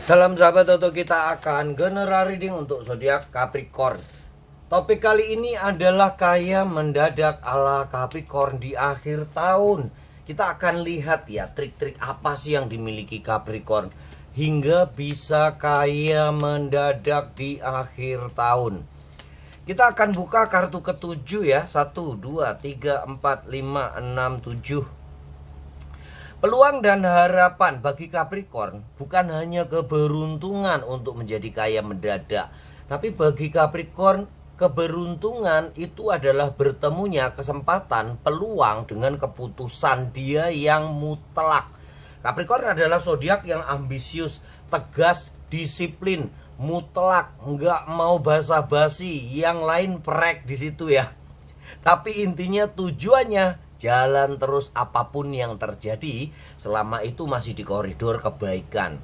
Salam sahabat Toto, kita akan general reading untuk zodiak Capricorn. Topik kali ini adalah kaya mendadak ala Capricorn di akhir tahun. Kita akan lihat ya trik-trik apa sih yang dimiliki Capricorn hingga bisa kaya mendadak di akhir tahun. Kita akan buka kartu ketujuh ya. 1, 2, 3, 4, 5, 6, 7. Peluang dan harapan bagi Capricorn bukan hanya keberuntungan untuk menjadi kaya mendadak, tapi bagi Capricorn keberuntungan itu adalah bertemunya kesempatan peluang dengan keputusan dia yang mutlak. Capricorn adalah zodiak yang ambisius, tegas, disiplin, mutlak, nggak mau basa-basi, yang lain prek di situ ya. Tapi intinya tujuannya jalan terus apapun yang terjadi selama itu masih di koridor kebaikan.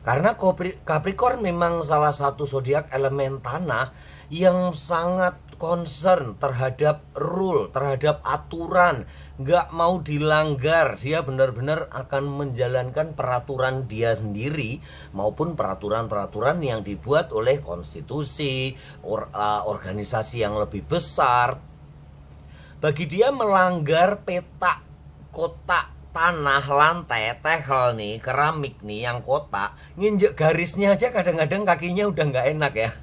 Karena Capricorn memang salah satu zodiak elemen tanah yang sangat concern terhadap rule, terhadap aturan, nggak mau dilanggar. Dia benar-benar akan menjalankan peraturan dia sendiri maupun peraturan-peraturan yang dibuat oleh konstitusi, organisasi yang lebih besar. Bagi dia melanggar peta kotak tanah, lantai, tehel nih, keramik nih yang kotak, nginjek garisnya aja kadang-kadang kakinya udah nggak enak ya.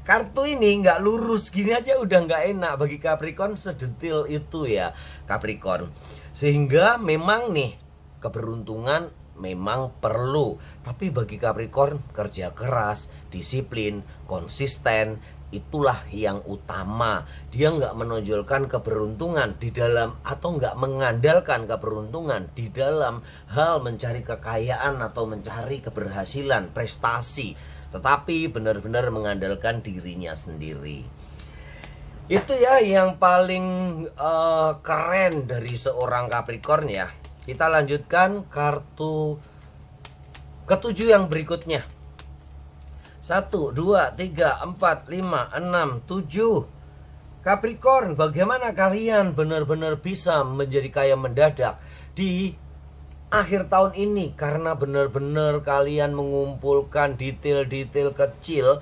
Kartu ini nggak lurus gini aja udah nggak enak. Bagi Capricorn sedetil itu ya Capricorn. Sehingga memang nih keberuntungan memang perlu. Tapi bagi Capricorn kerja keras, disiplin, konsisten, itulah yang utama. Dia nggak menonjolkan keberuntungan di dalam atau nggak mengandalkan keberuntungan di dalam hal mencari kekayaan atau mencari keberhasilan, prestasi, tetapi benar-benar mengandalkan dirinya sendiri. Itu ya yang paling keren dari seorang Capricorn ya. Kita lanjutkan kartu ketujuh yang berikutnya. 1, 2, 3, 4, 5, 6, 7. Capricorn, bagaimana kalian benar-benar bisa menjadi kaya mendadak di akhir tahun ini? Karena benar-benar kalian mengumpulkan detail-detail kecil,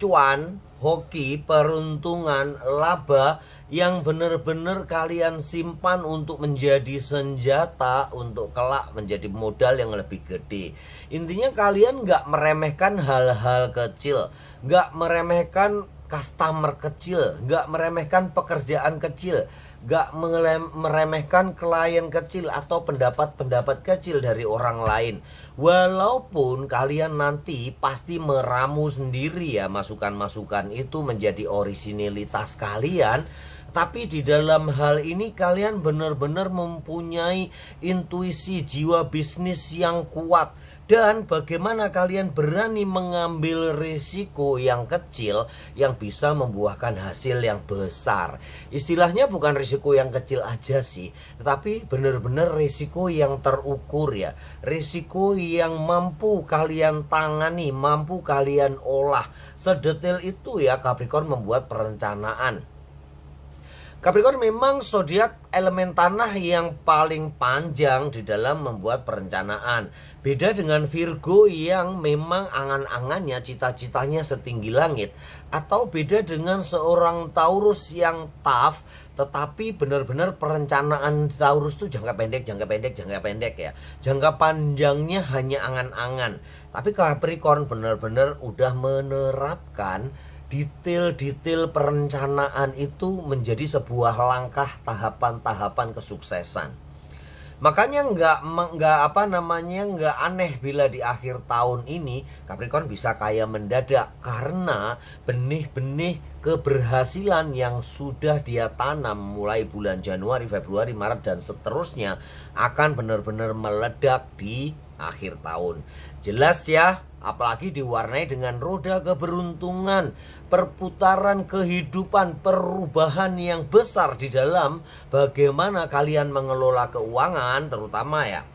cuan, hoki, peruntungan, laba yang benar-benar kalian simpan untuk menjadi senjata untuk kelak menjadi modal yang lebih gede. Intinya kalian nggak meremehkan hal-hal kecil, nggak meremehkan customer kecil, nggak meremehkan pekerjaan kecil, nggak meremehkan klien kecil atau pendapat-pendapat kecil dari orang lain. Walaupun kalian nanti pasti meramu sendiri ya masukan-masukan itu menjadi orisinilitas kalian, tapi di dalam hal ini kalian benar-benar mempunyai intuisi jiwa bisnis yang kuat. Dan bagaimana kalian berani mengambil risiko yang kecil yang bisa membuahkan hasil yang besar. Istilahnya bukan risiko yang kecil aja sih, tetapi benar-benar risiko yang terukur ya. Risiko yang mampu kalian tangani, mampu kalian olah. Sedetail itu ya Capricorn membuat perencanaan. Capricorn memang zodiak elemen tanah yang paling panjang di dalam membuat perencanaan. Beda dengan Virgo yang memang angan-angannya, cita-citanya setinggi langit. Atau beda dengan seorang Taurus yang tough, tetapi benar-benar perencanaan Taurus itu jangka pendek, jangka pendek, jangka pendek ya. Jangka panjangnya hanya angan-angan. Tapi Capricorn benar-benar udah menerapkan detail-detail perencanaan itu menjadi sebuah langkah tahapan-tahapan kesuksesan. Makanya nggak aneh bila di akhir tahun ini Capricorn bisa kaya mendadak karena benih-benih keberhasilan yang sudah dia tanam mulai bulan Januari, Februari, Maret dan seterusnya akan benar-benar meledak di akhir tahun. Jelas ya, apalagi diwarnai dengan roda keberuntungan, perputaran kehidupan, perubahan yang besar di dalam bagaimana kalian mengelola keuangan, terutama ya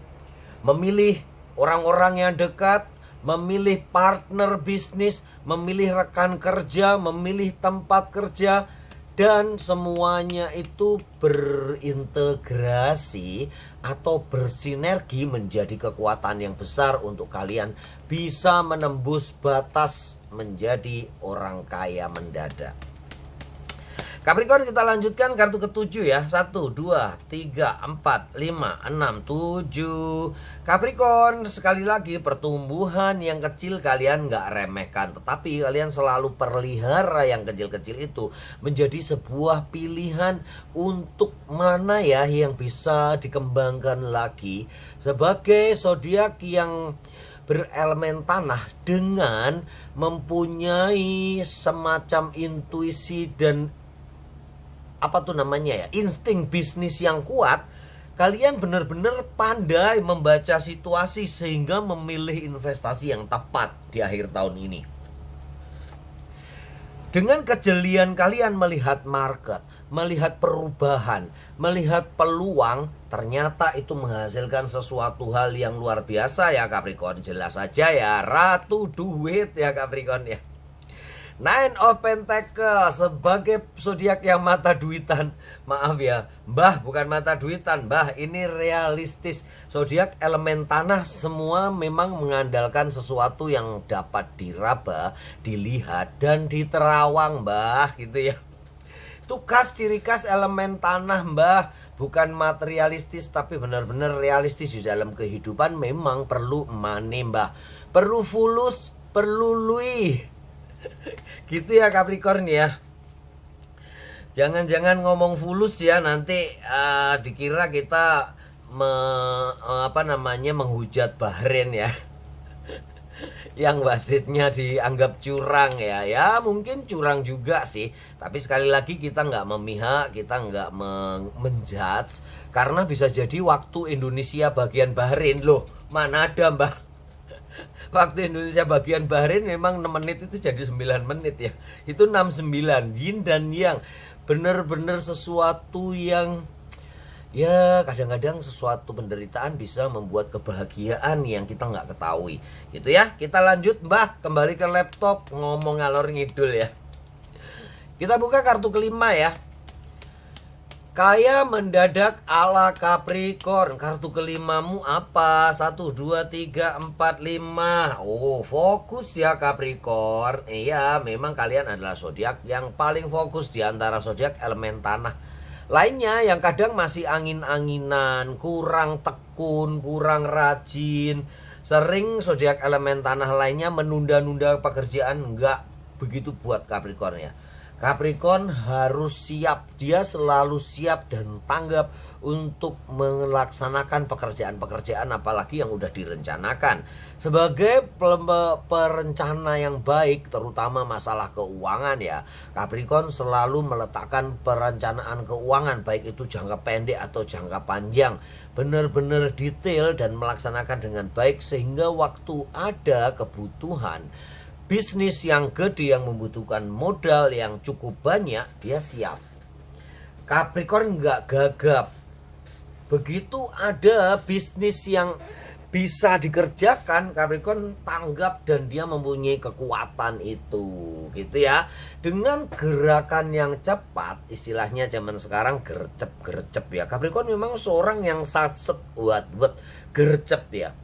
memilih orang-orang yang dekat, memilih partner bisnis, memilih rekan kerja, memilih tempat kerja. dan semuanya itu berintegrasi atau bersinergi menjadi kekuatan yang besar untuk kalian bisa menembus batas menjadi orang kaya mendadak. Capricorn, kita lanjutkan kartu ketujuh ya. 1, 2, 3, 4, 5, 6, 7. Capricorn, sekali lagi pertumbuhan yang kecil kalian nggak remehkan, tetapi kalian selalu pelihara yang kecil-kecil itu menjadi sebuah pilihan untuk mana ya yang bisa dikembangkan lagi. Sebagai zodiak yang berelemen tanah dengan mempunyai semacam intuisi dan insting bisnis yang kuat, kalian benar-benar pandai membaca situasi sehingga memilih investasi yang tepat di akhir tahun ini. Dengan kejelian kalian melihat market, melihat perubahan, melihat peluang, ternyata itu menghasilkan sesuatu hal yang luar biasa ya Capricorn. Jelas saja ya, ratu duit ya Capricorn ya. Nine of Pentacles sebagai zodiak yang mata duitan. Maaf ya, Mbah, bukan mata duitan, Mbah, ini realistis. Zodiak elemen tanah semua memang mengandalkan sesuatu yang dapat diraba, dilihat dan diterawang, Mbah, gitu ya. Tugas ciri khas elemen tanah, Mbah, bukan materialistis tapi benar-benar realistis di dalam kehidupan. Memang perlu money, Mbah. Perlu fulus, perlu lui. Gitu ya Capricorn ya. Jangan-jangan ngomong fulus ya, nanti dikira kita menghujat Bahrain ya. Yang wasitnya dianggap curang ya. Ya mungkin curang juga sih, tapi sekali lagi kita nggak memihak, kita nggak menjudge, karena bisa jadi waktu Indonesia bagian Bahrain. Loh, mana ada Mbah, waktu Indonesia bagian Bahrain memang 6 menit itu jadi 9 menit ya. Itu 69, yin dan yang. Bener-bener sesuatu yang ya kadang-kadang sesuatu penderitaan bisa membuat kebahagiaan yang kita nggak ketahui. Gitu ya. Kita lanjut Mbah, kembali ke laptop, ngomong ngalor ngidul ya. Kita buka kartu kelima ya. Kaya mendadak ala Capricorn. Kartu kelimamu apa? 1, 2, 3, 4, 5. Oh, fokus ya Capricorn. Iya, memang kalian adalah zodiak yang paling fokus di antara zodiak elemen tanah lainnya yang kadang masih angin-anginan, kurang tekun, kurang rajin. Sering zodiak elemen tanah lainnya menunda-nunda pekerjaan. Enggak begitu buat Capricorn ya. Capricorn harus siap, dia selalu siap dan tanggap untuk melaksanakan pekerjaan-pekerjaan apalagi yang udah direncanakan. Sebagai perencana yang baik, terutama masalah keuangan ya, Capricorn selalu meletakkan perencanaan keuangan, baik itu jangka pendek atau jangka panjang, benar-benar detail dan melaksanakan dengan baik sehingga waktu ada kebutuhan bisnis yang gede yang membutuhkan modal yang cukup banyak, dia siap. Capricorn nggak gagap. Begitu ada bisnis yang bisa dikerjakan, Capricorn tanggap dan dia mempunyai kekuatan itu, gitu ya. Dengan gerakan yang cepat, istilahnya zaman sekarang gercep ya. Capricorn memang seorang yang saset buat gercep ya.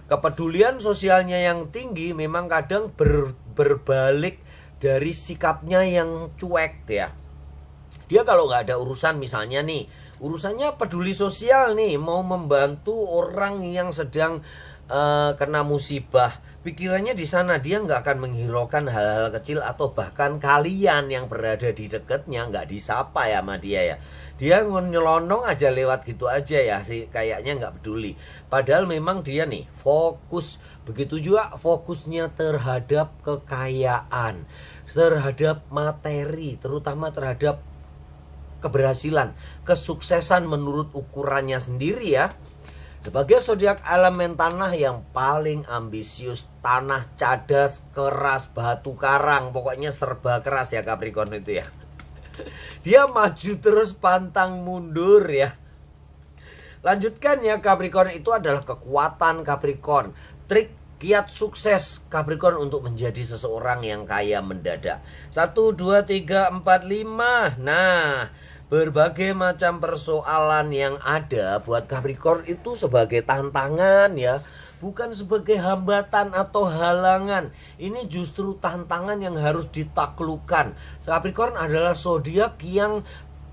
Kepedulian sosialnya yang tinggi memang kadang berbalik dari sikapnya yang cuek ya. Dia kalau nggak ada urusan, misalnya nih, urusannya peduli sosial nih, mau membantu orang yang sedang kena musibah, pikirannya di sana, dia nggak akan menghiraukan hal-hal kecil atau bahkan kalian yang berada di dekatnya nggak disapa ya sama dia ya. Dia nyelonong aja lewat gitu aja ya sih, kayaknya nggak peduli. Padahal memang dia nih fokus. Begitu juga fokusnya terhadap kekayaan, terhadap materi, terutama terhadap keberhasilan, kesuksesan menurut ukurannya sendiri ya. Sebagai zodiak elemen tanah yang paling ambisius, tanah cadas, keras, batu karang, pokoknya serba keras ya Capricorn itu ya. Dia maju terus pantang mundur ya. Lanjutkan ya Capricorn, itu adalah kekuatan Capricorn. Trik Kiat sukses Capricorn untuk menjadi seseorang yang kaya mendadak. 1, 2, 3, 4, 5. Nah, berbagai macam persoalan yang ada buat Capricorn itu sebagai tantangan ya, bukan sebagai hambatan atau halangan. Ini justru tantangan yang harus ditaklukkan. Capricorn adalah zodiak yang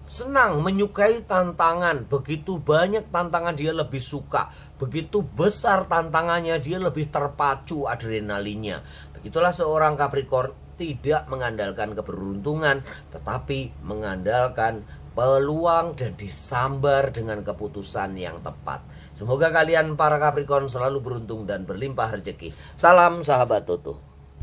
senang, menyukai tantangan. Begitu banyak tantangan dia lebih suka. Begitu besar tantangannya dia lebih terpacu adrenalinnya. Begitulah seorang Capricorn, tidak mengandalkan keberuntungan, tetapi mengandalkan peluang dan disambar dengan keputusan yang tepat. Semoga kalian para Capricorn selalu beruntung dan berlimpah rezeki. Salam sahabat Toto.